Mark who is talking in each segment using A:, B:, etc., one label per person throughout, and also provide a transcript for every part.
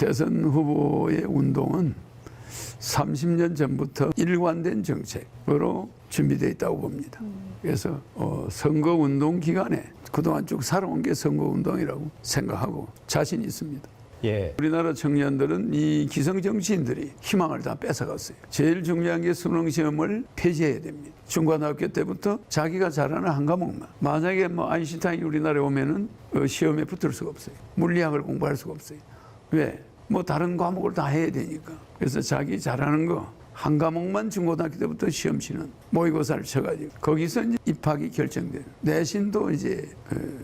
A: 대선 후보의 운동은 30년 전부터 일관된 정책으로 준비되어 있다고 봅니다. 그래서 선거운동 기간에 그동안 쭉 살아온 게 선거운동이라고 생각하고 자신 있습니다.
B: 예.
A: 우리나라 청년들은 이 기성 정치인들이 희망을 다 뺏어갔어요. 제일 중요한 게 수능시험을 폐지해야 됩니다. 중고등학교 때부터 자기가 잘하는 한 과목만. 만약에 아인슈타인이 우리나라에 오면은 시험에 붙을 수가 없어요. 물리학을 공부할 수가 없어요. 왜? 다른 과목을 다 해야 되니까. 그래서 자기 잘하는 거 한 과목만 중고등학교 때부터 시험 치는 모의고사를 쳐가지고 거기서 이제 입학이 결정돼요. 내신도 이제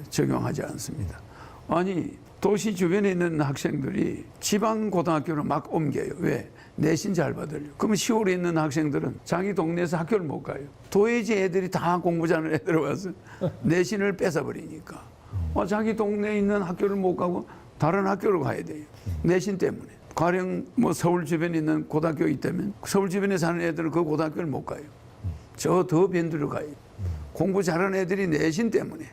A: 적용하지 않습니다. 아니 도시 주변에 있는 학생들이 지방 고등학교로 막 옮겨요. 왜? 내신 잘 받으려고. 그러면 시골에 있는 학생들은 자기 동네에서 학교를 못 가요. 도예지 애들이 다 공부 잘하는 애들 와서 내신을 뺏어버리니까 자기 동네에 있는 학교를 못 가고 다른 학교로 가야 돼요. 내신 때문에. 가령 서울 주변에 있는 고등학교 있다면 서울 주변에 사는 애들은 그 고등학교를 못 가요. 저 더 변두로 가요. 공부 잘하는 애들이 내신 때문에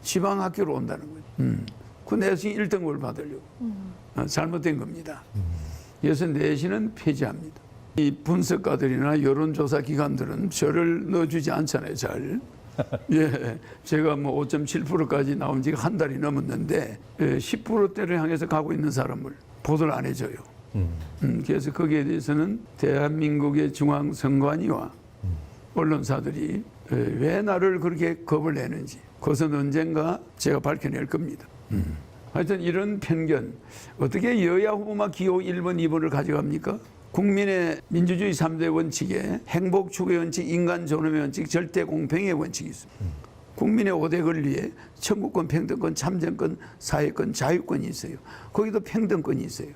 A: 지방 학교로 온다는 거죠. 그 내신 1등급을 받으려고. 잘못된 겁니다. 그래서 내신은 폐지합니다. 이 분석가들이나 여론조사 기관들은 저를 넣어주지 않잖아요, 잘. 예, 제가 5.7%까지 나온 지가 한 달이 넘었는데 10%대를 향해서 가고 있는 사람을 보도를 안 해줘요. 그래서 거기에 대해서는 대한민국의 중앙선관위와 언론사들이 왜 나를 그렇게 겁을 내는지 그것은 언젠가 제가 밝혀낼 겁니다. 하여튼 이런 편견, 어떻게 여야 후보만 기호 1번, 2번을 가져갑니까? 국민의 민주주의 3대 원칙에 행복 추구의 원칙, 인간 존엄의 원칙, 절대 공평의 원칙이 있습니다. 국민의 5대 권리에 청구권, 평등권, 참정권, 사회권, 자유권이 있어요. 거기도 평등권이 있어요.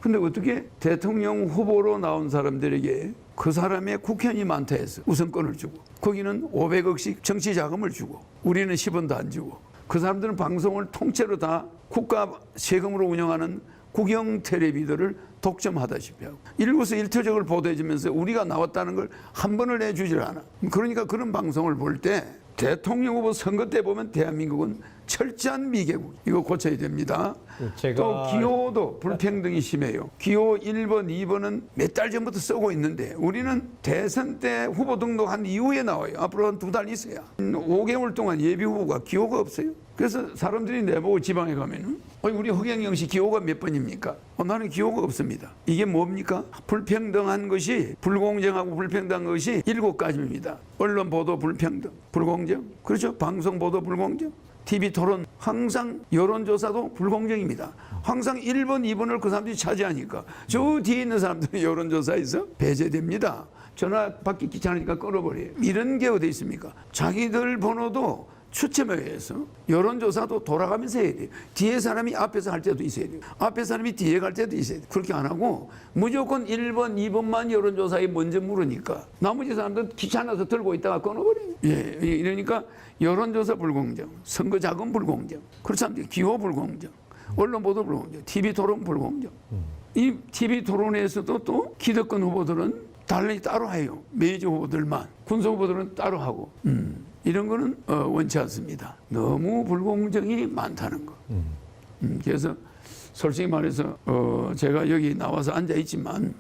A: 근데 어떻게 대통령 후보로 나온 사람들에게 그 사람의 국회의원이 많다 해서 우선권을 주고 거기는 500억씩 정치 자금을 주고 우리는 10원도 안 주고 그 사람들은 방송을 통째로 다 국가 세금으로 운영하는 국영 텔레비들을 독점하다시피 하고 일거수일투족을 보도해주면서 우리가 나왔다는 걸 한 번을 내주질 않아. 그러니까 그런 방송을 볼 때 대통령 후보 선거 때 보면 대한민국은 철저한 미개국. 이거 고쳐야 됩니다. 또 기호도 불평등이 심해요. 기호 1번, 2번은 몇 달 전부터 쓰고 있는데 우리는 대선 때 후보 등록한 이후에 나와요. 앞으로 한 2달 있어야. 5개월 동안 예비 후보가 기호가 없어요. 그래서 사람들이 내보고 지방에 가면은 우리 허경영 씨 기호가 몇 번입니까? 나는 기호가 없습니다. 이게 뭡니까? 불평등한 것이 불공정하고 불평등한 것이 7가지입니다. 언론 보도 불평등, 불공정. 그렇죠? 방송 보도 불공정. TV 토론 항상 여론조사도 불공정입니다. 항상 1번, 2번을 그 사람들이 차지하니까 저 뒤에 있는 사람들이 여론조사에서 배제됩니다. 전화 받기 귀찮으니까 끊어버려요. 이런 게 어디 있습니까? 자기들 번호도 추첨에 의해서 여론조사도 돌아가면서 해야 돼요. 뒤에 사람이 앞에서 할 때도 있어야 돼요. 앞에 사람이 뒤에 갈 때도 있어야 돼요. 그렇게 안 하고 무조건 1번, 2번만 여론조사에 먼저 물으니까 나머지 사람들은 귀찮아서 들고 있다가 끊어버려요. 예, 이러니까 여론조사 불공정, 선거자금 불공정, 그렇지 않습니까? 기호 불공정, 언론 보도 불공정, TV 토론 불공정. 이 TV 토론에서도 또 기득권 후보들은 달리 따로 해요. 메이저 후보들만. 군소 후보들은 따로 하고. 이런 거는 원치 않습니다. 너무 불공정이 많다는 거. 그래서 솔직히 말해서 제가 여기 나와서 앉아 있지만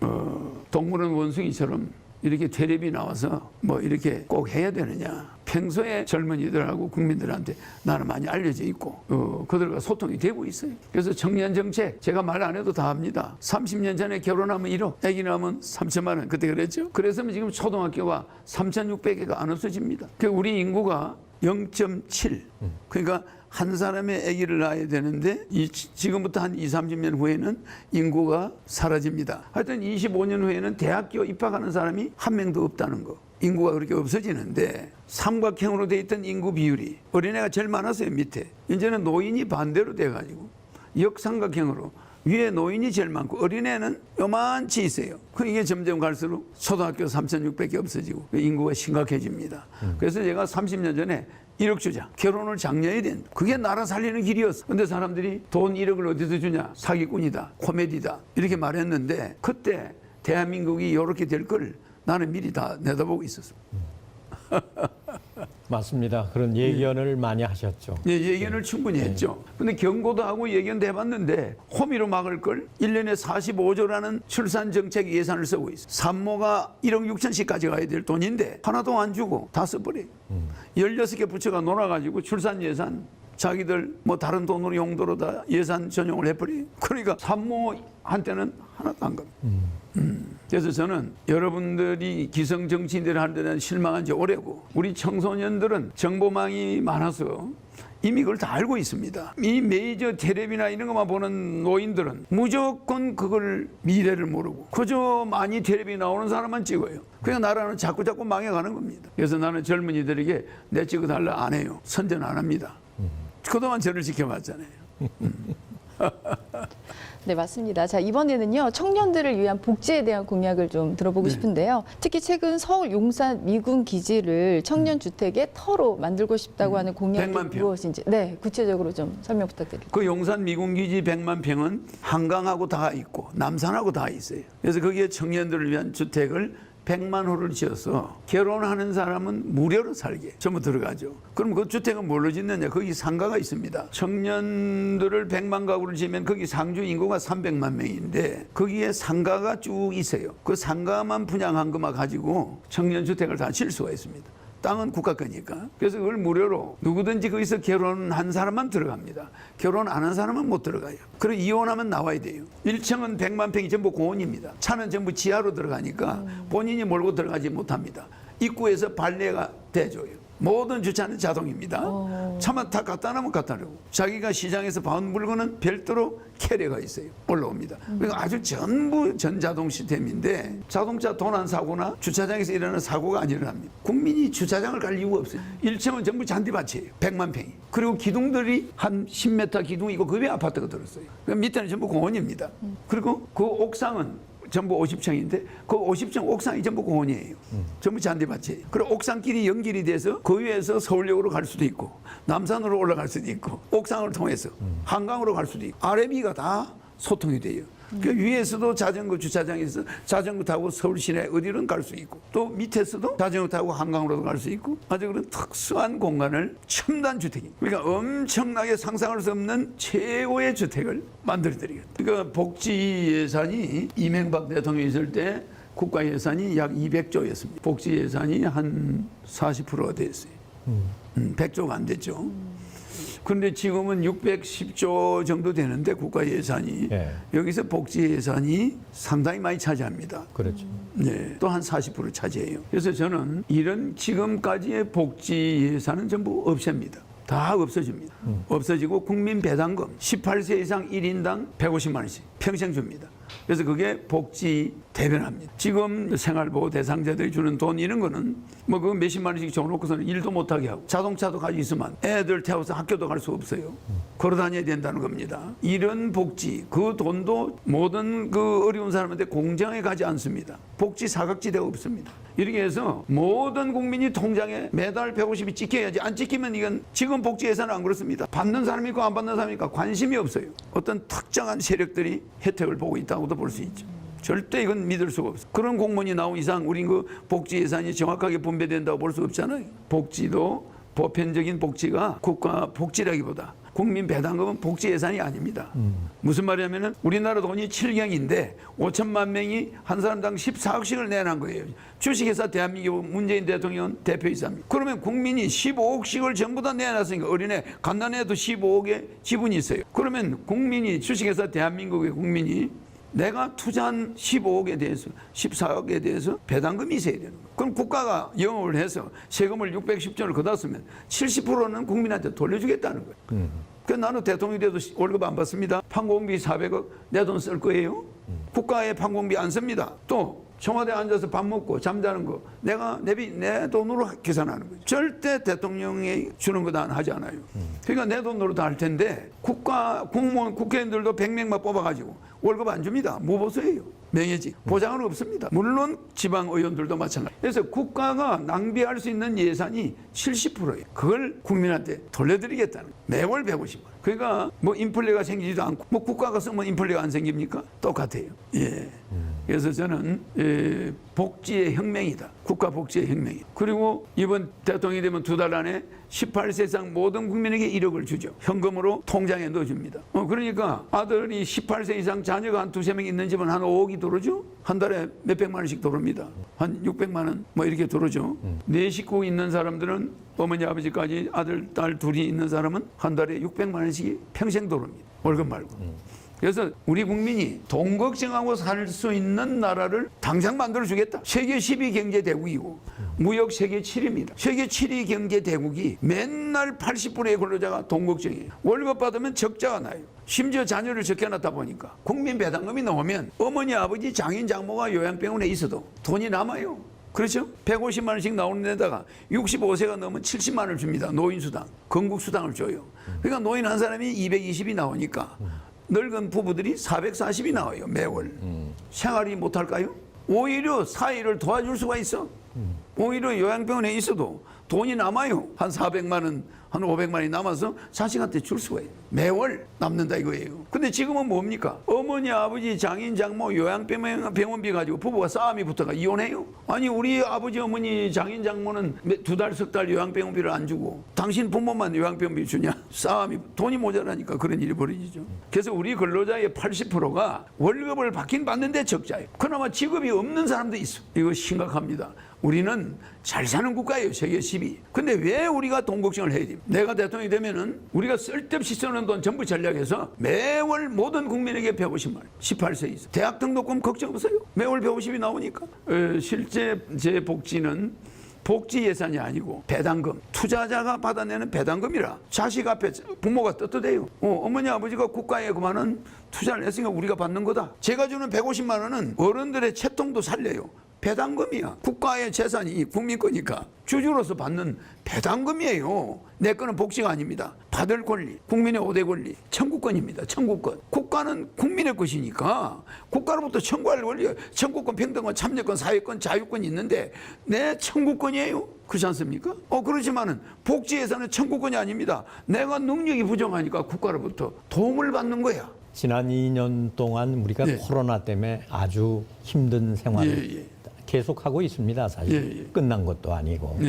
A: 동물원 원숭이처럼 이렇게 텔레비 나와서 이렇게 꼭 해야 되느냐. 평소에 젊은이들하고 국민들한테 나는 많이 알려져 있고 그들과 소통이 되고 있어요. 그래서 청년 정책 제가 말 안 해도 다 합니다. 30년 전에 결혼하면 1억, 아기 낳으면 3천만 원 그때 그랬죠. 그래서 지금 초등학교가 3,600개가 안 없어집니다. 우리 인구가 0.7 그러니까 한 사람의 아기를 낳아야 되는데 지금부터 한 20-30년 후에는 인구가 사라집니다. 하여튼 25년 후에는 대학교 입학하는 사람이 한 명도 없다는 거. 인구가 그렇게 없어지는데 삼각형으로 돼 있던 인구 비율이 어린애가 제일 많았어요. 밑에. 이제는 노인이 반대로 돼가지고 역삼각형으로 위에 노인이 제일 많고 어린애는 요만치 있어요. 이게 점점 갈수록 초등학교 3,600개 없어지고 인구가 심각해집니다. 그래서 제가 30년 전에 1억 주자. 결혼을 장려해야 된다. 그게 나라 살리는 길이었어. 근데 사람들이 돈 1억을 어디서 주냐? 사기꾼이다. 코미디다. 이렇게 말했는데 그때 대한민국이 이렇게 될 걸 나는 미리 다 내다보고 있었습니다.
B: 맞습니다. 그런 예견을 많이 하셨죠.
A: 예, 예견을 충분히 했죠. 근데 경고도 하고 예견도 해봤는데 호미로 막을 걸 1년에 45조라는 출산 정책 예산을 쓰고 있어. 산모가 1억 6천씩까지 가야 될 돈인데 하나도 안 주고 다 써버려요. 16개 부처가 놀아가지고 출산 예산 자기들 뭐 다른 돈으로 용도로 다 예산 전용을 해버려요. 그러니까 산모한테는 하나도 안 갑니다. 그래서 저는 여러분들이 기성 정치인들 하는 데는 실망한 지 오래고 우리 청소년들은 정보망이 많아서 이미 그걸 다 알고 있습니다. 이 메이저 텔레비나 이런 것만 보는 노인들은 무조건 그걸 미래를 모르고 그저 많이 텔레비 나오는 사람만 찍어요. 그냥 나라는 자꾸 망해가는 겁니다. 그래서 나는 젊은이들에게 내 찍어달라 안 해요. 선전 안 합니다. 그동안 저를 지켜봤잖아요.
C: 네, 맞습니다. 자, 이번에는요, 청년들을 위한 복지에 대한 공약을 좀 들어보고 싶은데요. 특히 최근 서울 용산 미군 기지를 청년 주택의 터로 만들고 싶다고 하는 공약이
A: 100만 평.
C: 무엇인지, 네, 구체적으로 좀 설명 부탁드립니다.
A: 그 용산 미군기지 100만 평은 한강하고 다 있고 남산하고 다 있어요. 그래서 거기에 청년들을 위한 주택을 100만 호를 지어서 결혼하는 사람은 무료로 살게 전부 들어가죠. 그럼 그 주택은 뭘로 짓느냐? 거기 상가가 있습니다. 청년들을 100만 가구를 지으면 거기 상주 인구가 300만 명인데 거기에 상가가 쭉 있어요. 그 상가만 분양한 것만 가지고 청년 주택을 다 지을 수가 있습니다. 땅은 국가 거니까. 그래서 그걸 무료로 누구든지 거기서 결혼한 사람만 들어갑니다. 결혼 안 한 사람은 못 들어가요. 그리고 이혼하면 나와야 돼요. 1층은 100만 평이 전부 공원입니다. 차는 전부 지하로 들어가니까 본인이 몰고 들어가지 못합니다. 입구에서 발레가 대줘요. 모든 주차는 자동입니다. 차만 다 갖다 놓으면 갖다 놓고 자기가 시장에서 봐온 물건은 별도로 캐리어가 있어요. 올라옵니다. 그러니까 아주 전부 전자동 시스템인데 자동차 도난 사고나 주차장에서 일어나는 사고가 안 일어납니다. 국민이 주차장을 갈 이유가 없어요. 1층은 전부 잔디밭이에요. 100만 평이. 그리고 기둥들이 한 10m 기둥이고 그 위에 아파트가 들었어요. 그러니까 밑에는 전부 공원입니다. 그리고 그 옥상은 전부 50층인데 그 50층 옥상이 전부 공원이에요. 전부 잔디밭이에요. 그리고 옥상길이 연결이 돼서 그 위에서 서울역으로 갈 수도 있고 남산으로 올라갈 수도 있고 옥상을 통해서 한강으로 갈 수도 있고 아래비가 다 소통이 돼요. 그 위에서도 자전거 주차장에서 자전거 타고 서울 시내 어디든 갈 수 있고 또 밑에서도 자전거 타고 한강으로도 갈 수 있고 아주 그런 특수한 공간을 첨단 주택입니다. 그러니까 엄청나게 상상할 수 없는 최고의 주택을 만들어드리겠다. 그러니까 복지 예산이 이명박 대통령이 있을 때 국가 예산이 약 200조였습니다. 복지 예산이 한 40%가 됐어요. 100조가 안 됐죠. 그런데 지금은 610조 정도 되는데 국가 예산이 여기서 복지 예산이 상당히 많이 차지합니다.
B: 그렇죠.
A: 네, 또 한 40% 차지해요. 그래서 저는 이런 지금까지의 복지 예산은 전부 없앱니다. 다 없어집니다. 없어지고 국민 배당금 18세 이상 1인당 150만 원씩 평생 줍니다. 그래서 그게 복지 대변합니다. 지금 생활보호 대상자들이 주는 돈 이런 거는 뭐 그 몇십만 원씩 줘놓고서는 일도 못하게 하고 자동차도 가지고 있으면 애들 태워서 학교도 갈 수 없어요. 걸어 다녀야 된다는 겁니다. 이런 복지 그 돈도 모든 그 어려운 사람한테 공정하게 가지 않습니다. 복지 사각지대가 없습니다. 이렇게 해서 모든 국민이 통장에 매달 150이 찍혀야지 안 찍히면 이건 지금 복지 예산은 안 그렇습니다. 받는 사람이 있고 안 받는 사람이 있고 관심이 없어요. 어떤 특정한 세력들이 혜택을 보고 있다고도 볼 수 있죠. 절대 이건 믿을 수가 없어요. 그런 공무원이 나온 이상 우린 그 복지 예산이 정확하게 분배된다고 볼 수 없잖아요. 복지도 보편적인 복지가 국가 복지라기보다 국민 배당금은 복지 예산이 아닙니다. 무슨 말이냐면은 우리나라 돈이 7경인데 5천만 명이 한 사람당 14억씩을 내놓은 거예요. 주식회사 대한민국 문재인 대통령 대표이사입니다. 그러면 국민이 15억씩을 전부 다 내놨으니까 어린애 갓난애도 15억의 지분이 있어요. 그러면 국민이 주식회사 대한민국의 국민이 내가 투자한 15억에 대해서 14억에 대해서 배당금이 있어야 되는 거예요. 그럼 국가가 영업을 해서 세금을 610조를 걷었으면 70%는 국민한테 돌려주겠다는 거예요. 그래서 나는 대통령이 돼도 월급 안 받습니다. 판공비 400억 내 돈 쓸 거예요. 국가에 판공비 안 씁니다. 또 청와대에 앉아서 밥 먹고 잠자는 거 내가 내 돈으로 계산하는 거죠. 절대 대통령이 주는 거 다 하지 않아요. 그러니까 내 돈으로 다 할 텐데 국가 공무원 국회의원들도 100명만 뽑아가지고 월급 안 줍니다. 무보수예요. 명예직 보장은 없습니다. 물론 지방 의원들도 마찬가지. 그래서 국가가 낭비할 수 있는 예산이 70%예요. 그걸 국민한테 돌려드리겠다는 거예요. 매월 150만 원. 그러니까 뭐 인플레가 생기지도 않고 뭐 국가가 쓰면 인플레가 안 생깁니까? 똑같아요. 예. 그래서 저는 복지의 혁명이다. 국가 복지의 혁명이다. 그리고 이번 대통령이 되면 2달 안에 18세 이상 모든 국민에게 1억을 주죠. 현금으로 통장에 넣어줍니다. 그러니까 아들이 18세 이상 자녀가 한 2-3명 있는 집은 한 5억이 들어오죠. 한 달에 몇백만 원씩 들어옵니다. 한 600만 원 뭐 이렇게 들어오죠. 4식구 있는 사람들은 어머니 아버지까지 아들 딸 둘이 있는 사람은 한 달에 600만 원씩이 평생 들어옵니다. 월급 말고. 그래서 우리 국민이 돈 걱정하고 살 수 있는 나라를 당장 만들어주겠다. 세계 10위 경제 대국이고 무역 세계 7위입니다. 세계 7위 경제 대국이 맨날 80%의 근로자가 돈 걱정이에요. 월급 받으면 적자가 나요. 심지어 자녀를 적혀놨다 보니까 국민 배당금이 나오면 어머니 아버지 장인 장모가 요양병원에 있어도 돈이 남아요. 그렇죠? 150만 원씩 나오는 데다가 65세가 넘으면 70만 원을 줍니다. 노인수당, 건국수당을 줘요. 그러니까 노인 한 사람이 220이 나오니까 늙은 부부들이 440이 나와요. 매월. 생활이 못할까요? 오히려 사회를 도와줄 수가 있어. 오히려 요양병원에 있어도 돈이 남아요. 한 400만 원, 한 500만 원이 남아서 자식한테 줄 수가 있어요. 매월 남는다 이거예요. 근데 지금은 뭡니까? 어머니, 아버지, 장인, 장모, 요양병원비 가지고 부부가 싸움이 붙어가 이혼해요? 아니 우리 아버지, 어머니, 장인, 장모는 2달, 3달 요양병원비를 안 주고 당신 부모만 요양병원비 주냐? 싸움이 돈이 모자라니까 그런 일이 벌어지죠. 그래서 우리 근로자의 80%가 월급을 받긴 받는데 적자예요. 그나마 직업이 없는 사람도 있어. 이거 심각합니다. 우리는 잘 사는 국가예요. 세계 10위. 근데 왜 우리가 돈 걱정을 해야 됩니까? 내가 대통령이 되면은 우리가 쓸데없이 쓰는 돈 전부 전략해서 매월 모든 국민에게 150만 원. 18세 이상. 대학 등록금 걱정 없어요. 매월 150이 나오니까. 실제 제 복지는 복지 예산이 아니고 배당금. 투자자가 받아내는 배당금이라 자식 앞에 부모가 떳떳해요. 어머니 아버지가 국가에 그만한 투자를 했으니까 우리가 받는 거다. 제가 주는 150만 원은 어른들의 채통도 살려요. 배당금이야. 국가의 재산이 국민 거니까 주주로서 받는 배당금이에요. 내 거는 복지가 아닙니다. 받을 권리, 국민의 5대 권리, 청구권입니다. 청구권. 국가는 국민의 것이니까 국가로부터 청구할 권리가 청구권, 평등권, 참여권, 사회권, 자유권이 있는데 내 청구권이에요. 그렇지 않습니까? 그렇지만은 복지 예산은 청구권이 아닙니다. 내가 능력이 부족하니까 국가로부터 도움을 받는 거야.
B: 지난 2년 동안 우리가
A: 네.
B: 코로나 때문에 아주 힘든 생활을 계속하고 있습니다. 사실 끝난 것도 아니고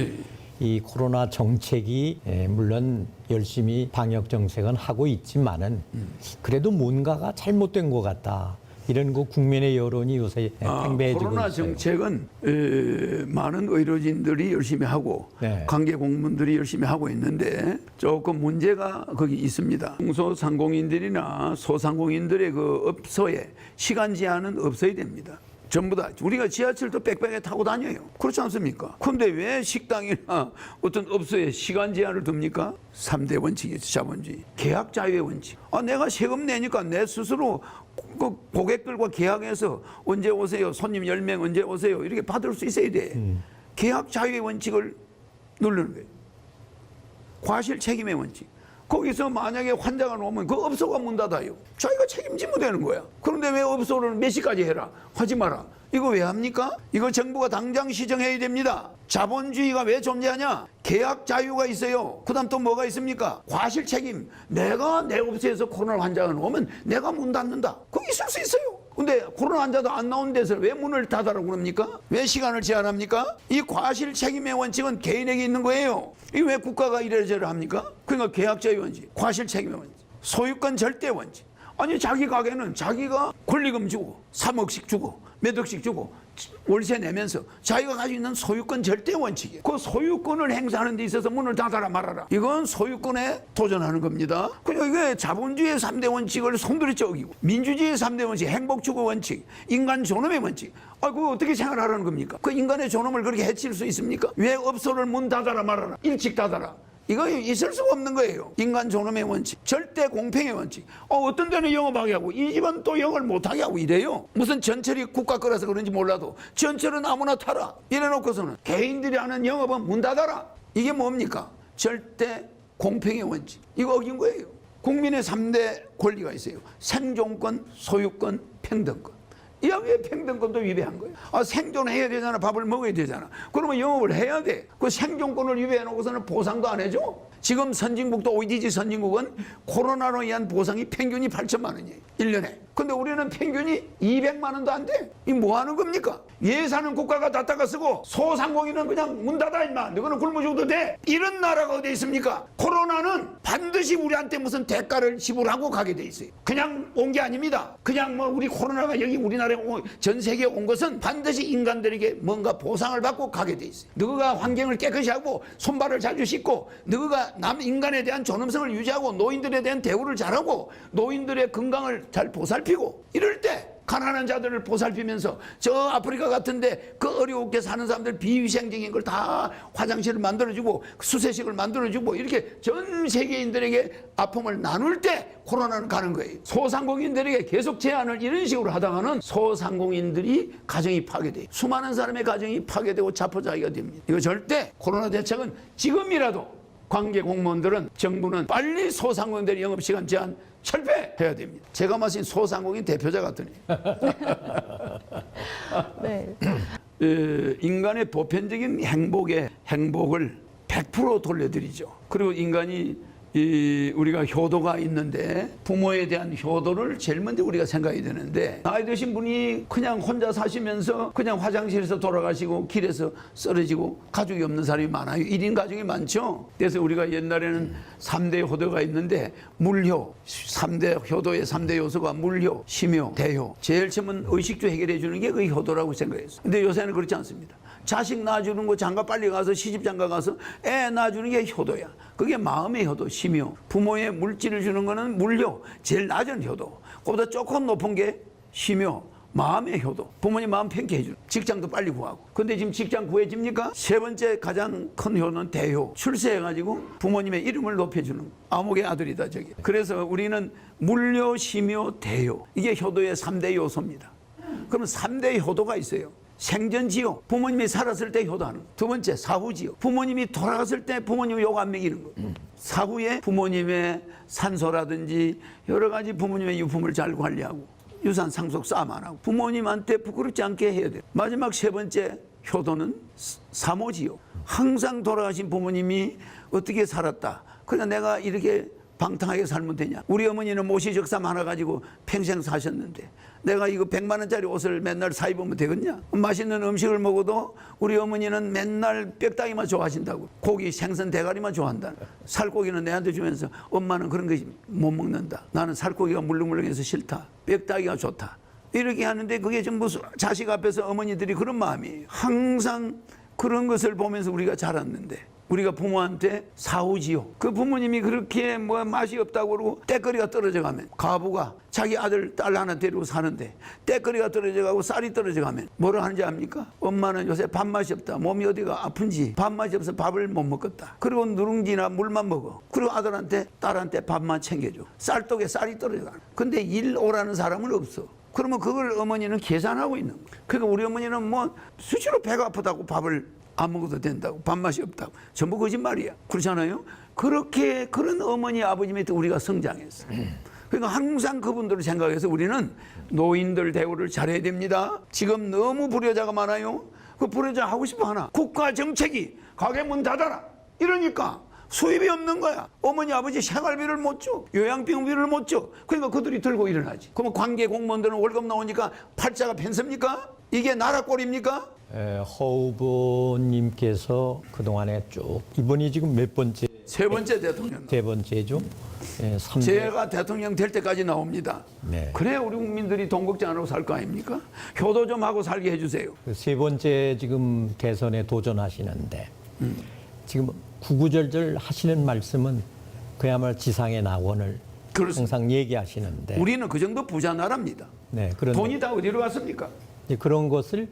B: 이 코로나 정책이 물론 열심히 방역 정책은 하고 있지만은 그래도 뭔가가 잘못된 것 같다. 이런 거 국민의 여론이 요새 팽배해지고
A: 코로나
B: 있어요.
A: 정책은 많은 의료진들이 열심히 하고
B: 네.
A: 관계 공무원들이 열심히 하고 있는데 조금 문제가 거기 있습니다. 중소상공인들이나 소상공인들의 그 업소에 시간 제한은 없어야 됩니다. 전부 다 우리가 지하철도 빽빽하게 타고 다녀요. 그렇지 않습니까? 그런데 왜 식당이나 어떤 업소에 시간 제한을 둡니까? 3대 원칙이죠. 자본주의. 계약 자유의 원칙. 내가 세금 내니까 내 스스로 그 고객들과 계약해서 언제 오세요? 손님 10명 언제 오세요? 이렇게 받을 수 있어야 돼. 계약 자유의 원칙을 누르는 거예요. 과실 책임의 원칙. 거기서 만약에 환자가 오면 그 업소가 문 닫아요. 자기가 책임지면 되는 거야. 그런데 왜 업소를 몇 시까지 해라? 하지 마라. 이거 왜 합니까? 이거 정부가 당장 시정해야 됩니다. 자본주의가 왜 존재하냐? 계약 자유가 있어요. 그 다음 또 뭐가 있습니까? 과실 책임. 내가 내 업소에서 코로나 환자가 오면 내가 문 닫는다. 그거 있을 수 있어요. 근데 코로나 환자도 안 나오는 데서 왜 문을 닫아라고 그럽니까? 왜 시간을 제한합니까? 이 과실 책임의 원칙은 개인에게 있는 거예요. 이게 왜 국가가 이래저래 합니까? 그러니까 계약자의 원칙, 과실 책임의 원칙, 소유권 절대 원칙. 아니 자기 가게는 자기가 권리금 주고 3억씩 주고 몇 억씩 주고 월세 내면서 자기가 가지고 있는 소유권 절대 원칙이에요. 그 소유권을 행사하는 데 있어서 문을 닫아라 말아라. 이건 소유권에 도전하는 겁니다. 그러니까 이게 자본주의의 3대 원칙을 송두리 쪄기고 민주주의의 3대 원칙, 행복추구 원칙, 인간 존엄의 원칙. 그거 어떻게 생활하라는 겁니까? 그 인간의 존엄을 그렇게 해칠 수 있습니까? 왜 업소를 문 닫아라 말아라. 일찍 닫아라. 이거 있을 수가 없는 거예요. 인간 존엄의 원칙, 절대 공평의 원칙. 어떤 데는 영업하게 하고 이 집은 또 영업을 못하게 하고 이래요. 무슨 전철이 국가 거라서 그런지 몰라도 전철은 아무나 타라 이래놓고서는 개인들이 하는 영업은 문 닫아라. 이게 뭡니까? 절대 공평의 원칙. 이거 어긴 거예요. 국민의 3대 권리가 있어요. 생존권, 소유권, 평등권. 이왕에 평등권도 위배한 거예요. 생존해야 되잖아. 밥을 먹어야 되잖아. 그러면 영업을 해야 돼. 그 생존권을 위배해 놓고서는 보상도 안 해줘. 지금 선진국도 OECD 선진국은 코로나로 인한 보상이 평균이 8천만 원이에요. 1년에. 근데 우리는 평균이 200만 원도 안 돼. 이 뭐 하는 겁니까? 예산은 국가가 다 닦아 쓰고 소상공인은 그냥 문 닫아 임마. 너희는 굶어 죽어도 돼. 이런 나라가 어디 있습니까? 코로나는 반드시 우리한테 무슨 대가를 지불하고 가게 돼 있어요. 그냥 온 게 아닙니다. 그냥 뭐 우리 코로나가 여기 우리나라에 전 세계에 온 것은 반드시 인간들에게 뭔가 보상을 받고 가게 돼 있어요. 너가 환경을 깨끗이 하고 손발을 자주 씻고 너가 남 인간에 대한 존엄성을 유지하고 노인들에 대한 대우를 잘하고 노인들의 건강을 잘 보살피고 이럴 때 가난한 자들을 보살피면서 저 아프리카 같은데 그 어렵게 사는 사람들 비위생적인 걸 다 화장실을 만들어주고 수세식을 만들어주고 이렇게 전 세계인들에게 아픔을 나눌 때 코로나는 가는 거예요. 소상공인들에게 계속 제한을 이런 식으로 하다가는 소상공인들이 가정이 파괴돼요. 수많은 사람의 가정이 파괴되고 자포자기가 됩니다. 이거 절대 코로나 대책은 지금이라도 관계 공무원들은 정부는 빨리 소상공인들의 영업시간 제한 철폐해야 됩니다. 제가 마신 소상공인 대표자 같으니.
C: 네.
A: 인간의 보편적인 행복을 100% 돌려드리죠. 그리고 인간이 우리가 효도가 있는데 부모에 대한 효도를 제일 먼저 우리가 생각해야 되는데 나이 드신 분이 그냥 혼자 사시면서 그냥 화장실에서 돌아가시고 길에서 쓰러지고 가족이 없는 사람이 많아요. 1인 가족이 많죠. 그래서 우리가 옛날에는 3대 효도가 있는데 물효, 3대 효도의 3대 요소가 물효, 심효, 대효. 제일 처음은 의식주 해결해 주는 게 그 효도라고 생각했어요. 근데 요새는 그렇지 않습니다. 자식 낳아주는 거 장가 빨리 가서 시집 장가 가서 애 낳아주는 게 효도야. 그게 마음의 효도, 심효. 부모의 물질을 주는 거는 물효, 제일 낮은 효도. 그보다 조금 높은 게 심효, 마음의 효도. 부모님 마음 편케 해주는. 직장도 빨리 구하고. 근데 지금 직장 구해집니까? 세 번째 가장 큰 효는 대효. 출세해가지고 부모님의 이름을 높여주는 거. 아무개 아들이다 저게. 그래서 우리는 물효, 심효, 대효. 이게 효도의 3대 요소입니다. 그러면 3대 효도가 있어요. 생전지요. 부모님이 살았을 때 효도하는 거. 두 번째 사후지요. 부모님이 돌아갔을 때 부모님 욕 안 먹이는 거. 사후에 부모님의 산소라든지 여러 가지 부모님의 유품을 잘 관리하고 유산 상속 싸움 안 하고 부모님한테 부끄럽지 않게 해야 돼요. 마지막 세 번째 효도는 사모지요. 항상 돌아가신 부모님이 어떻게 살았다. 그냥 내가 이렇게 방탕하게 살면 되냐. 우리 어머니는 모시적삼 하나 가지고 평생 사셨는데 내가 이거 100만 원짜리 옷을 맨날 사 입으면 되겠냐. 맛있는 음식을 먹어도 우리 어머니는 맨날 뼈다귀만 좋아하신다고. 고기 생선 대가리만 좋아한다. 살코기는 내한테 주면서 엄마는 그런 거 못 먹는다. 나는 살코기가 물렁물렁해서 싫다. 뼈다귀가 좋다. 이렇게 하는데 그게 전부 자식 앞에서 어머니들이 그런 마음이에요. 항상 그런 것을 보면서 우리가 자랐는데 우리가 부모한테 사후지요. 그 부모님이 그렇게 뭐 맛이 없다고 그러고 때거리가 떨어져 가면 가부가 자기 아들 딸 하나 데리고 사는데 때거리가 떨어져 가고 쌀이 떨어져 가면 뭐라 하는지 압니까? 엄마는 요새 밥맛이 없다. 몸이 어디가 아픈지 밥맛이 없어 밥을 못 먹겠다. 그리고 누룽지나 물만 먹어. 그리고 아들한테 딸한테 밥만 챙겨줘. 쌀독에 쌀이 떨어져 가. 근데 일 오라는 사람은 없어. 그러면 그걸 어머니는 계산하고 있는 거야. 그러니까 우리 어머니는 뭐 수시로 배가 아프다고 밥을 안 먹어도 된다고 밥맛이 없다고 전부 거짓말이야. 그렇잖아요. 그렇게 그런 어머니 아버지 밑에 우리가 성장했어요. 그러니까 항상 그분들을 생각해서 우리는 노인들 대우를 잘해야 됩니다. 지금 너무 불효자가 많아요. 그 불효자 하고 싶어 하나. 국가 정책이 가게 문 닫아라 이러니까 수입이 없는 거야. 어머니 아버지 생활비를 못 줘. 요양병비를 못 줘. 그러니까 그들이 들고 일어나지. 그러면 관계 공무원들은 월급 나오니까 팔자가 편습니까? 이게 나라 꼴입니까?
B: 허 후보님께서 그동안에 쭉 이번이 지금 몇 번째?
A: 세 번째 대통령.
B: 세 번째죠.
A: 제가 대통령 될 때까지 나옵니다.
B: 네.
A: 그래 우리 국민들이 돈 걱정 안 하고 살 거 아닙니까? 효도 좀 하고 살게 해주세요.
B: 세 번째 지금 대선에 도전하시는데 지금 구구절절 하시는 말씀은 그야말로 지상의 낙원을
A: 그렇습니다.
B: 항상 얘기하시는데
A: 우리는 그 정도 부자 나라입니다.
B: 네, 그런데
A: 돈이 다 어디로 갔습니까?
B: 이제 그런 것을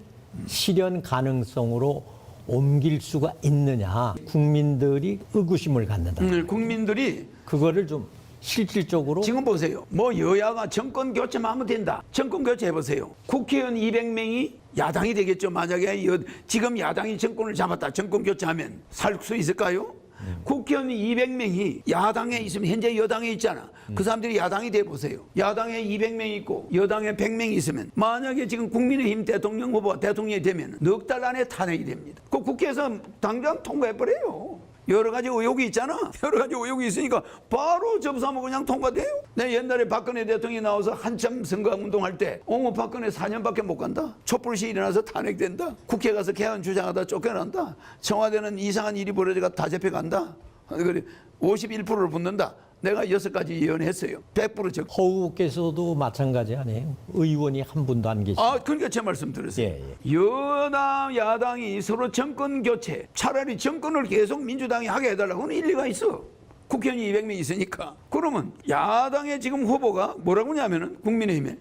B: 실현 가능성으로 옮길 수가 있느냐. 국민들이 의구심을 갖는다.
A: 국민들이
B: 그거를 좀 실질적으로
A: 지금 보세요. 뭐 여야가 정권 교체만 하면 된다. 정권 교체 해보세요. 국회의원 200명이 야당이 되겠죠. 만약에 지금 야당이 정권을 잡았다. 정권 교체하면 살 수 있을까요? 국회의원 200명이 야당에 있으면 현재 여당에 있잖아. 그 사람들이 야당이 돼보세요. 야당에 200명 있고 여당에 100명 있으면 만약에 지금 국민의힘 대통령 후보가 대통령이 되면 넉 달 안에 탄핵이 됩니다. 그 국회에서 당장 통과해버려요. 여러 가지 의혹이 있잖아. 여러 가지 의혹이 있으니까 바로 접수하면 그냥 통과돼요. 내 옛날에 박근혜 대통령이 나와서 한참 선거운동할 때 박근혜 4년밖에 못 간다. 촛불시 일어나서 탄핵된다. 국회 가서 개헌 주장하다 쫓겨난다. 청와대는 이상한 일이 벌어져가 다 잡혀간다. 그래 51%를 붙는다. 내가 6가지 예언했어요. 100% 적.
B: 허우께서도 마찬가지 아니에요? 의원이 한 분도 안 계시고.
A: 그러니까 제 말씀 들으세요.
B: 예.
A: 여당, 야당이 서로 정권 교체, 차라리 정권을 계속 민주당이 하게 해달라고는 일리가 있어. 국회의원이 200명 있으니까. 그러면 야당의 지금 후보가 뭐라고 하냐면은 국민의힘에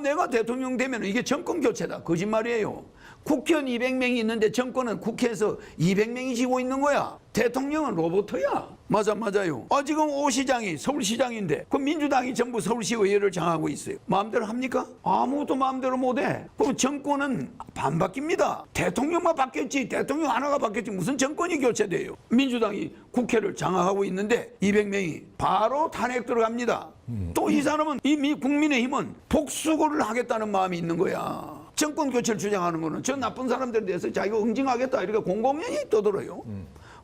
A: 내가 대통령 되면 이게 정권 교체다. 거짓말이에요. 국회의원 200명이 있는데 정권은 국회에서 200명이 지고 있는 거야. 대통령은 로봇이야. 맞아요. 지금 오 시장이 서울시장인데 그 민주당이 전부 서울시 의회를 장하고 있어요. 마음대로 합니까? 아무것도 마음대로 못해. 그럼 정권은 반 바뀝니다. 대통령만 바뀌었지 대통령 하나가 바뀌었지 무슨 정권이 교체돼요. 민주당이 국회를 장악하고 있는데 200명이 바로 탄핵 들어갑니다. 또 이 사람은 이미 국민의힘은 복수를 하겠다는 마음이 있는 거야. 정권 교체를 주장하는 거는 저 나쁜 사람들에 대해서 자기가 응징하겠다 이렇게 공공연히 떠들어요.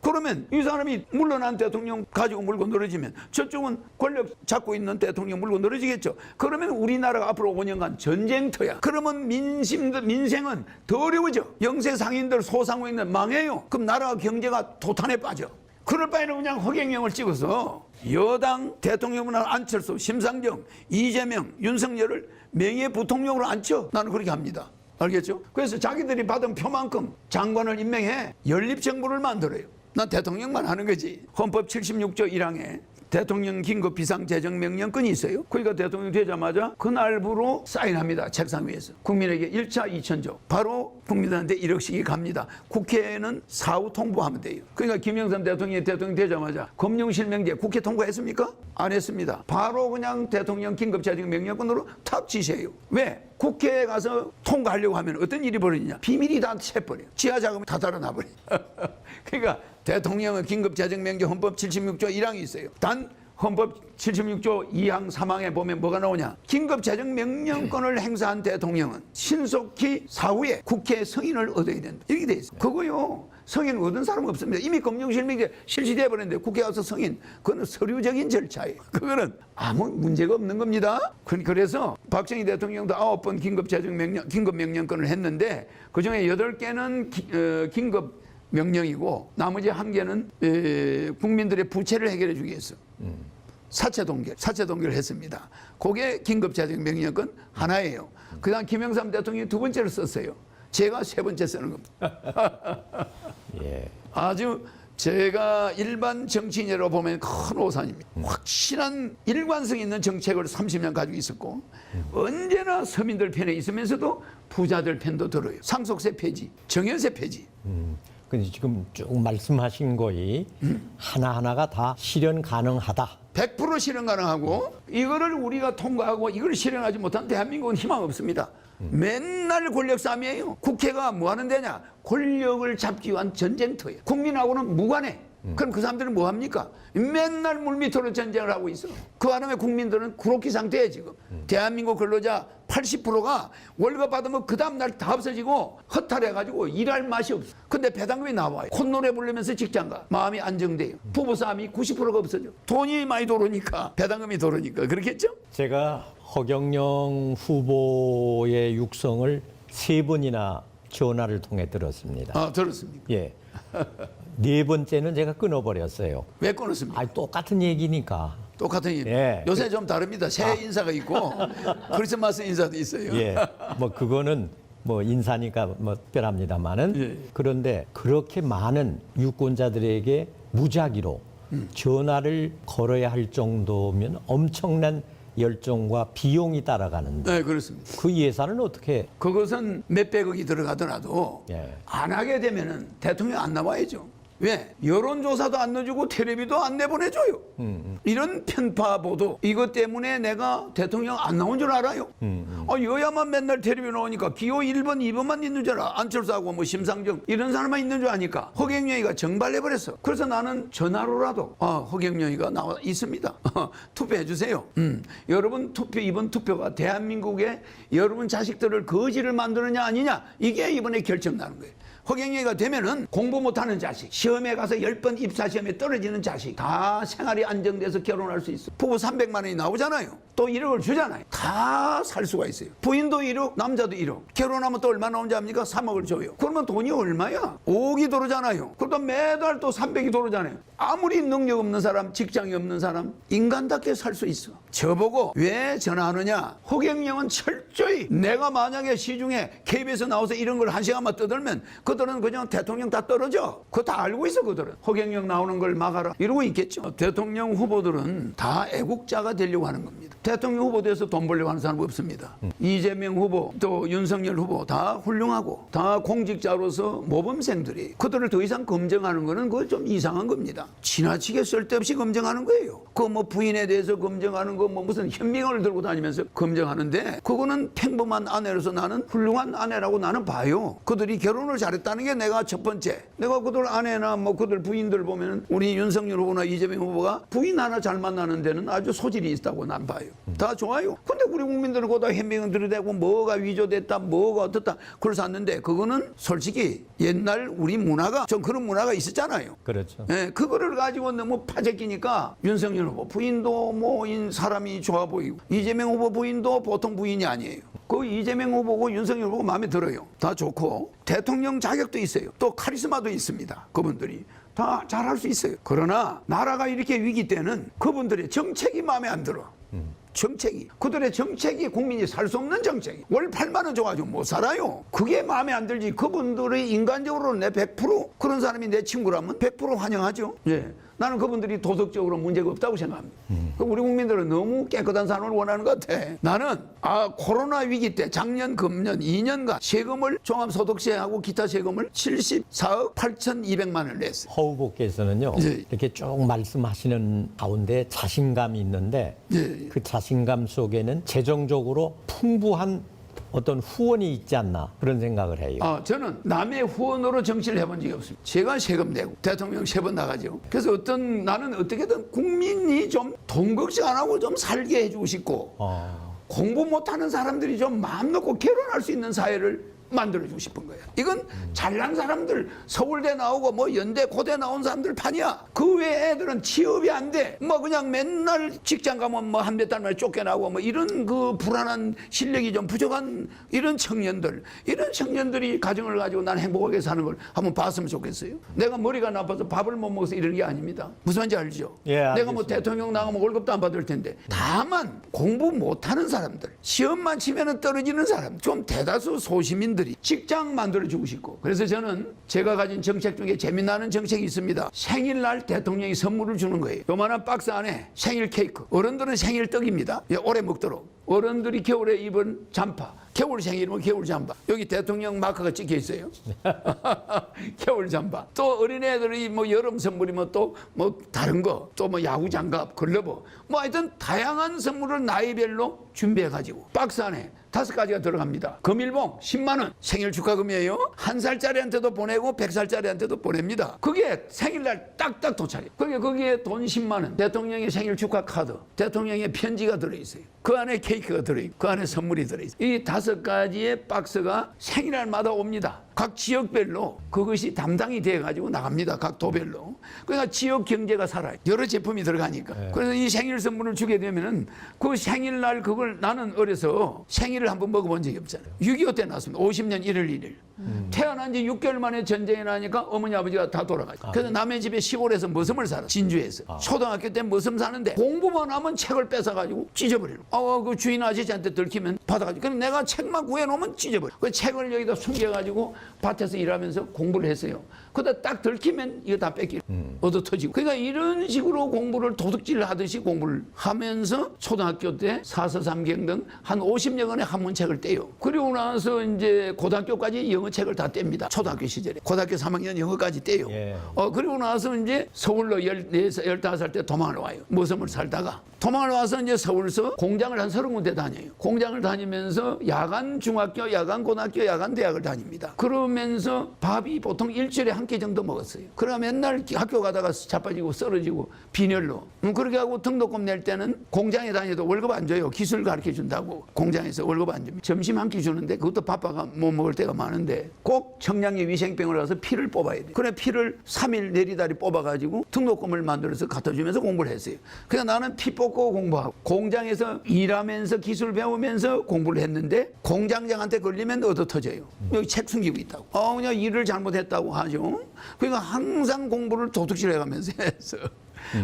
A: 그러면 이 사람이 물러난 대통령 가지고 물고 늘어지면 저쪽은 권력 잡고 있는 대통령 물고 늘어지겠죠. 그러면 우리나라가 앞으로 5년간 전쟁터야. 그러면 민생은 더 어려워져. 영세 상인들 소상공인들 망해요. 그럼 나라 경제가 도탄에 빠져. 그럴 바에는 그냥 허경영을 찍어서 여당 대통령은 안철수, 심상정, 이재명, 윤석열을 명예부통령으로 앉혀. 나는 그렇게 합니다. 알겠죠? 그래서 자기들이 받은 표만큼 장관을 임명해 연립정부를 만들어요. 난 대통령만 하는 거지. 헌법 76조 1항에 대통령 긴급 비상재정명령권이 있어요. 그러니까 대통령 되자마자 그날부로 사인합니다. 책상 위에서. 국민에게 1차 2천조. 바로 국민들한테 1억씩이 갑니다. 국회에는 사후 통보하면 돼요. 그러니까 김영삼 대통령이 대통령 되자마자 금융실명제 국회 통과했습니까? 안 했습니다. 바로 그냥 대통령 긴급재정명령권으로 탁 지시해요. 왜? 국회에 가서 통과하려고 하면 어떤 일이 벌어지냐. 비밀이 다 새버려요. 지하자금이 다 달아나버려요. 그러니까 대통령은 긴급재정명령 헌법 76조 1항이 있어요. 단 헌법 76조 2항 3항에 보면 뭐가 나오냐. 긴급재정명령권을 행사한 대통령은 신속히 사후에 국회 승인을 얻어야 된다. 이렇게 돼 있어요. 그거요. 승인 얻은 사람 없습니다. 이미 금융실명제 실시돼 버렸는데 국회 가서 승인. 그거는 서류적인 절차예요. 그거는 아무 문제가 없는 겁니다. 그래서 박정희 대통령도 9번 긴급명령권을 했는데 그중에 8개는 긴급 명령이고 나머지 1개는 국민들의 부채를 해결해 주기 위해서 사채 동결을 했습니다. 그게 긴급재정명령권 하나예요. 그다음 김영삼 대통령이 2번째로 썼어요. 제가 3번째 쓰는 겁니다.
B: 예.
A: 아주 제가 일반 정치인으로 보면 큰 오산입니다. 확실한 일관성 있는 정책을 30년 가지고 있었고 언제나 서민들 편에 있으면서도 부자들 편도 들어요. 상속세 폐지, 정연세 폐지.
B: 근데 지금 쭉 말씀하신 거이 하나하나가 다 실현 가능하다.
A: 100% 실현 가능하고 이거를 우리가 통과하고 이걸 실현하지 못한 대한민국은 희망 없습니다. 맨날 권력 싸움이에요. 국회가 뭐 하는 데냐? 권력을 잡기 위한 전쟁터예요. 국민하고는 무관해. 그럼 그 사람들은 뭐 합니까? 맨날 물밑으로 전쟁을 하고 있어. 그 안에 국민들은 구로키 상태에 지금. 대한민국 근로자 80%가 월급 받으면 그 다음날 다 없어지고 허탈해가지고 일할 맛이 없어. 근데 배당금이 나와요. 콧노래 부르면서 직장가. 마음이 안정돼요. 부부싸움이 90%가 없어져. 돈이 많이 들어오니까 배당금이 들어오니까. 그렇겠죠?
B: 제가 허경영 후보의 육성을 3번이나 전화를 통해 들었습니다.
A: 들었습니까?
B: 예. 4번째는 제가 끊어버렸어요.
A: 왜 끊었습니까?
B: 똑같은 얘기니까.
A: 똑같은 일.
B: 예.
A: 요새 좀 다릅니다. 새해 인사가 있고 크리스마스 인사도 있어요.
B: 예. 뭐 그거는 뭐 인사니까 뭐 특별합니다만은
A: 예.
B: 그런데 그렇게 많은 유권자들에게 무작위로 전화를 걸어야 할 정도면 엄청난 열정과 비용이 따라가는데
A: 네, 그렇습니다.
B: 그 예산은 어떻게?
A: 그것은 몇백억이 들어가더라도
B: 예.
A: 안 하게 되면은 대통령 안 나와야죠. 왜? 여론조사도 안 넣어주고 텔레비도 안 내보내줘요. 이런 편파 보도 이것 때문에 내가 대통령 안 나온 줄 알아요. 여야만 맨날 텔레비 나오니까 기호 1번, 2번만 있는 줄 알아. 안철수하고 뭐 심상정 이런 사람만 있는 줄 아니까 허경영이가 정발해버렸어. 그래서 나는 전화로라도 허경영이가 나와 있습니다. 투표해 주세요. 여러분 투표 이번 투표가 대한민국의 여러분 자식들을 거지를 만드느냐 아니냐 이게 이번에 결정 나는 거예요. 허경영이가 되면은 공부 못하는 자식, 시험에 가서 10번 입사시험에 떨어지는 자식 다 생활이 안정돼서 결혼할 수 있어. 부부 300만 원이 나오잖아요. 또 1억을 주잖아요. 다 살 수가 있어요. 부인도 1억, 남자도 1억. 결혼하면 또 얼마 나오는지 압니까? 3억을 줘요. 그러면 돈이 얼마야? 5억이 들어오잖아요. 그러다 매달 또 300이 들어오잖아요. 아무리 능력 없는 사람, 직장이 없는 사람, 인간답게 살 수 있어. 저보고 왜 전화하느냐? 허경영은 철저히 내가 만약에 시중에 KBS 나와서 이런 걸 1시간만 떠들면 그들은 그냥 대통령 다 떨어져. 그거 다 알고 있어, 그들은. 허경영 나오는 걸 막아라. 이러고 있겠죠. 대통령 후보들은 다 애국자가 되려고 하는 겁니다. 대통령 후보 돼서 돈 벌려고 하는 사람 없습니다. 이재명 후보, 또 윤석열 후보 다 훌륭하고 다 공직자로서 모범생들이 그들을 더 이상 검증하는 거는 그거 좀 이상한 겁니다. 지나치게 쓸데없이 검증하는 거예요. 그 뭐 부인에 대해서 검증하는 거 뭐 무슨 현미경을 들고 다니면서 검증하는데 그거는 평범한 아내로서 나는 훌륭한 아내라고 나는 봐요. 그들이 결혼을 잘했다는 게 내가 첫 번째. 내가 그들 아내나 뭐 그들 부인들 보면은 우리 윤석열 후보나 이재명 후보가 부인 하나 잘 만나는 데는 아주 소질이 있다고 난 봐요. 다 좋아요. 근데 우리 국민들은 거기다 현미경 들이대고 뭐가 위조됐다 뭐가 어떻다 그걸 샀는데 그거는 솔직히 옛날 우리 문화가 좀 그런 문화가 있었잖아요.
B: 그렇죠.
A: 예, 그거를 가지고 너무 파재끼니까 윤석열 후보 부인도 뭐 사람이 좋아 보이고 이재명 후보 부인도 보통 부인이 아니에요. 그 이재명 후보고 윤석열 후보가 마음에 들어요. 다 좋고 대통령 자격도 있어요. 또 카리스마도 있습니다. 그분들이 다 잘할 수 있어요. 그러나 나라가 이렇게 위기 때는 그분들의 정책이 마음에 안 들어. 정책이 그들의 정책이 국민이 살 수 없는 정책이 월 8만 원 줘가지고 못 살아요. 그게 마음에 안 들지. 그분들이 인간적으로 내 100% 그런 사람이 내 친구라면 100% 환영하죠. 예. 나는 그분들이 도덕적으로 문제가 없다고 생각합니다. 우리 국민들은 너무 깨끗한 삶을 원하는 것 같아. 나는 코로나 위기 때 작년 금년 2년간 세금을 종합소득세하고 기타 세금을 74억 8,200만 원을 냈어요.
B: 허 후보께서는요.
A: 예.
B: 이렇게 쭉 말씀하시는 가운데 자신감이 있는데
A: 예.
B: 그 자신감 속에는 재정적으로 풍부한 어떤 후원이 있지 않나 그런 생각을 해요.
A: 저는 남의 후원으로 정치를 해본 적이 없습니다. 제가 세금 내고 대통령 3번 나가죠. 그래서 나는 어떻게든 국민이 좀 돈 걱정 안 하고 좀 살게 해주고 싶고 공부 못하는 사람들이 좀 마음 놓고 결혼할 수 있는 사회를 만들어주고 싶은 거예요. 이건 잘난 사람들 서울대 나오고 뭐 연대 고대 나온 사람들 판이야. 그 외에 애들은 취업이 안 돼. 뭐 그냥 맨날 직장 가면 뭐 한 몇 달 만에 쫓겨나고 뭐 이런 그 불안한 실력이 좀 부족한 이런 청년들이 가정을 가지고 난 행복하게 사는 걸 한번 봤으면 좋겠어요. 내가 머리가 나빠서 밥을 못 먹어서 이런 게 아닙니다. 무슨 말인지 알죠?
B: 예,
A: 내가 뭐
B: 알겠습니다.
A: 대통령 나가면 월급도 안 받을 텐데 다만 공부 못하는 사람들 시험만 치면은 떨어지는 사람 좀 대다수 소시민들이 직장 만들어주고 싶고 그래서 저는 제가 가진 정책 중에 재미나는 정책이 있습니다. 생일날 대통령이 선물을 주는 거예요. 요만한 박스 안에 생일 케이크 어른들은 생일 떡입니다. 오래 먹도록 어른들이 겨울에 입은 잠바 겨울 생일이면 겨울 잠바 여기 대통령 마크가 찍혀 있어요. 겨울 잠바 또 어린애들이 뭐 여름 선물이면 또 뭐 다른 거 또 뭐 야구 장갑 글러브 뭐 하여튼 다양한 선물을 나이별로 준비해 가지고 박스 안에 5가지가 들어갑니다. 금일봉 10만 원 생일 축하금이에요. 1살짜리한테도 보내고 100살짜리한테도 보냅니다. 그게 생일날 딱딱 도착해요. 거기에 돈 10만 원 대통령의 생일 축하 카드 대통령의 편지가 들어있어요. 그 안에 케이크가 들어있고 그 안에 선물이 들어있어요. 이 5가지의 박스가 생일날마다 옵니다. 각 지역별로 그것이 담당이 돼가지고 나갑니다. 각 도별로. 그러니까 지역 경제가 살아요. 여러 제품이 들어가니까. 그래서 이 생일 선물을 주게 되면은 그 생일날 그걸 나는 어려서 생일을 한번 먹어본 적이 없잖아요. 6.25 때 났습니다. 50년 1월 1일. 태어난 지 6개월 만에 전쟁이 나니까 어머니 아버지가 다 돌아가죠. 그래서 남의 집에 시골에서 머슴을 살아. 진주에서. 초등학교 때 머슴 사는데 공부만 하면 책을 뺏어가지고 찢어버리는 그 주인 아저씨한테 들키면 받아가지고 그럼 내가 책만 구해놓으면 찢어버려. 그 책을 여기다 숨겨가지고 밭에서 일하면서 공부를 했어요. 그러다 딱 들키면 이거 다 뺏기고 얻어 터지고. 그러니까 이런 식으로 공부를 도둑질 하듯이 공부를 하면서 초등학교 때 사서삼경 등 한 50여 권의 한문책을 떼요. 그리고 나서 이제 고등학교까지 영어책을 다 뗍니다. 초등학교 시절에. 고등학교 3학년 영어까지 떼요.
B: 예.
A: 그리고 나서 이제 서울로 14, 15살 때 도망을 와요. 머슴을 살다가. 도망을 와서 이제 서울서 공장 공장을 한 30군데 다녀요. 공장을 다니면서 야간 중학교, 야간 고등학교, 야간 대학을 다닙니다. 그러면서 밥이 보통 일주일에 한 끼 정도 먹었어요. 그러면 맨날 학교 가다가 자빠지고 쓰러지고 빈혈로. 그렇게 하고 등록금 낼 때는 공장에 다녀도 월급 안 줘요. 기술 가르쳐 준다고 공장에서 월급 안 줍니다. 점심 한 끼 주는데 그것도 바빠가 못 먹을 때가 많은데 꼭 청량리 위생병을 가서 피를 뽑아야 돼요. 그래 피를 3일 내리다리 뽑아가지고 등록금을 만들어서 갖다 주면서 공부를 했어요. 그래서 나는 피 뽑고 공부하고 공장에서 일하면서 기술 배우면서 공부를 했는데 공장장한테 걸리면 얻어 터져요. 여기 책 숨기고 있다고. 그냥 일을 잘못했다고 하죠. 그러니까 항상 공부를 도둑질해 가면서 했어.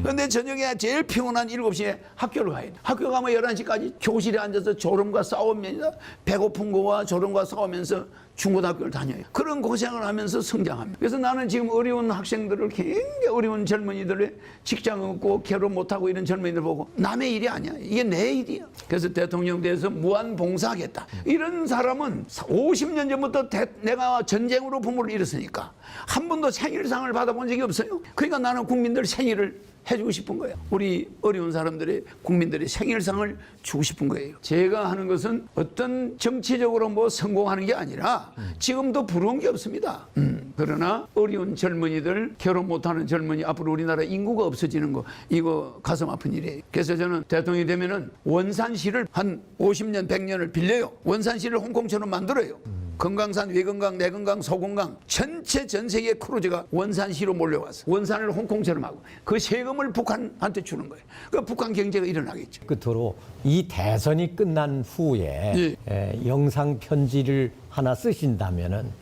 A: 근데 저녁에 제일 피곤한 7시에 학교를 가야 돼. 학교 가면 11시까지 교실에 앉아서 졸음과 싸우면서 배고픈 거와 졸음과 싸우면서 중고등학교를 다녀요. 그런 고생을 하면서 성장합니다. 그래서 나는 지금 어려운 학생들을 굉장히 어려운 젊은이들의 직장 없고 결혼 못하고 이런 젊은이들 보고 남의 일이 아니야. 이게 내 일이야. 그래서 대통령 돼서 무한 봉사하겠다. 이런 사람은 50년 전부터 내가 전쟁으로 부모를 잃었으니까 한 번도 생일상을 받아본 적이 없어요. 그러니까 나는 국민들 생일을 해주고 싶은 거예요. 우리 어려운 사람들의 국민들의 생일상을 주고 싶은 거예요. 제가 하는 것은 어떤 정치적으로 뭐 성공하는 게 아니라 지금도 부러운 게 없습니다. 그러나 어려운 젊은이들, 결혼 못하는 젊은이, 앞으로 우리나라 인구가 없어지는 거 이거 가슴 아픈 일이에요. 그래서 저는 대통령이 되면은 원산시를 한 50년, 100년을 빌려요. 원산시를 홍콩처럼 만들어요. 금강산, 외금강, 내금강, 소금강 전체 전 세계 크루즈가 원산시로 몰려와서 원산을 홍콩처럼 하고 그 세금을 북한한테 주는 거예요. 그 북한 경제가 일어나겠죠.
B: 끝으로 이 대선이 끝난 후에 영상 편지를 하나 쓰신다면은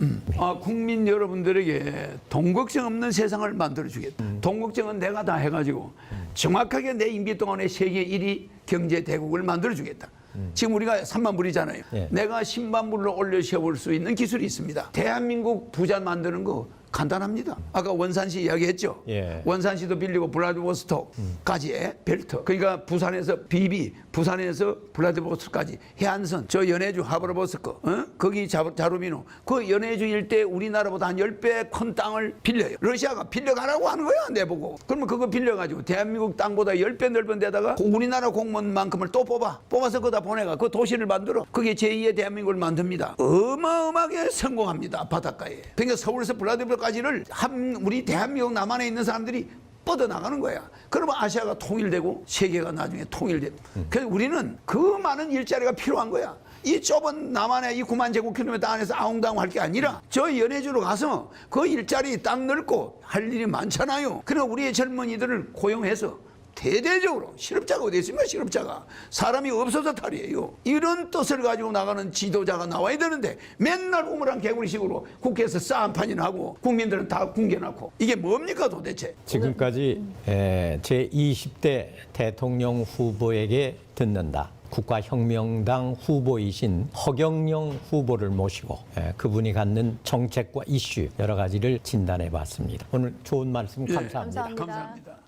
A: 국민 여러분들에게 돈 걱정 없는 세상을 만들어 주겠다. 돈 걱정은 내가 다 해가지고 정확하게 내 임기 동안에 세계 1위 경제 대국을 만들어 주겠다. 지금 우리가 3만 불이잖아요. 내가 10만 불로 올려 세울 수 있는 기술이 있습니다. 대한민국 부자 만드는 거 간단합니다. 아까 원산시 이야기했죠. 원산시도 빌리고 블라디보스톡까지의 벨트. 그러니까 부산에서 비비, 부산에서 블라디보스톡까지 해안선, 저 연해주 하브라보스크, 거기 자루미노, 그 연해주 일대 우리나라보다 한 10배 큰 땅을 빌려요. 러시아가 빌려가라고 하는 거야, 내보고. 그러면 그거 빌려가지고 대한민국 땅보다 10배 넓은 데다가 우리나라 공무원만큼을 또 뽑아서 거기다 보내가 그 도시를 만들어. 그게 제2의 대한민국을 만듭니다. 어마어마하게 성공합니다, 바닷가에. 그러니까 서울에서 블라디보스톡까지를 우리 대한민국 남한에 있는 사람들이 뻗어나가는 거야. 그러면 아시아가 통일되고 세계가 나중에 통일되고. 그래서 우리는 그 많은 일자리가 필요한 거야. 이 좁은 남한의 이 9만 제곱킬로미터 안에서 아웅다웅 할 게 아니라 저 연해주로 가서 그 일자리 땅 넓고 할 일이 많잖아요. 그러나 우리의 젊은이들을 고용해서 대대적으로 실업자가 어디 있습니까? 실업자가 사람이 없어서 탈이에요. 이런 뜻을 가지고 나가는 지도자가 나와야 되는데 맨날 우물안 개구리식으로 국회에서 싸움판이나 하고 국민들은 다 굶겨놓고 이게 뭡니까 도대체?
B: 지금까지 제20대 대통령 후보에게 듣는다. 국가혁명당 후보이신 허경영 후보를 모시고 그분이 갖는 정책과 이슈 여러 가지를 진단해 봤습니다. 오늘 좋은 말씀 감사합니다.
A: 감사합니다.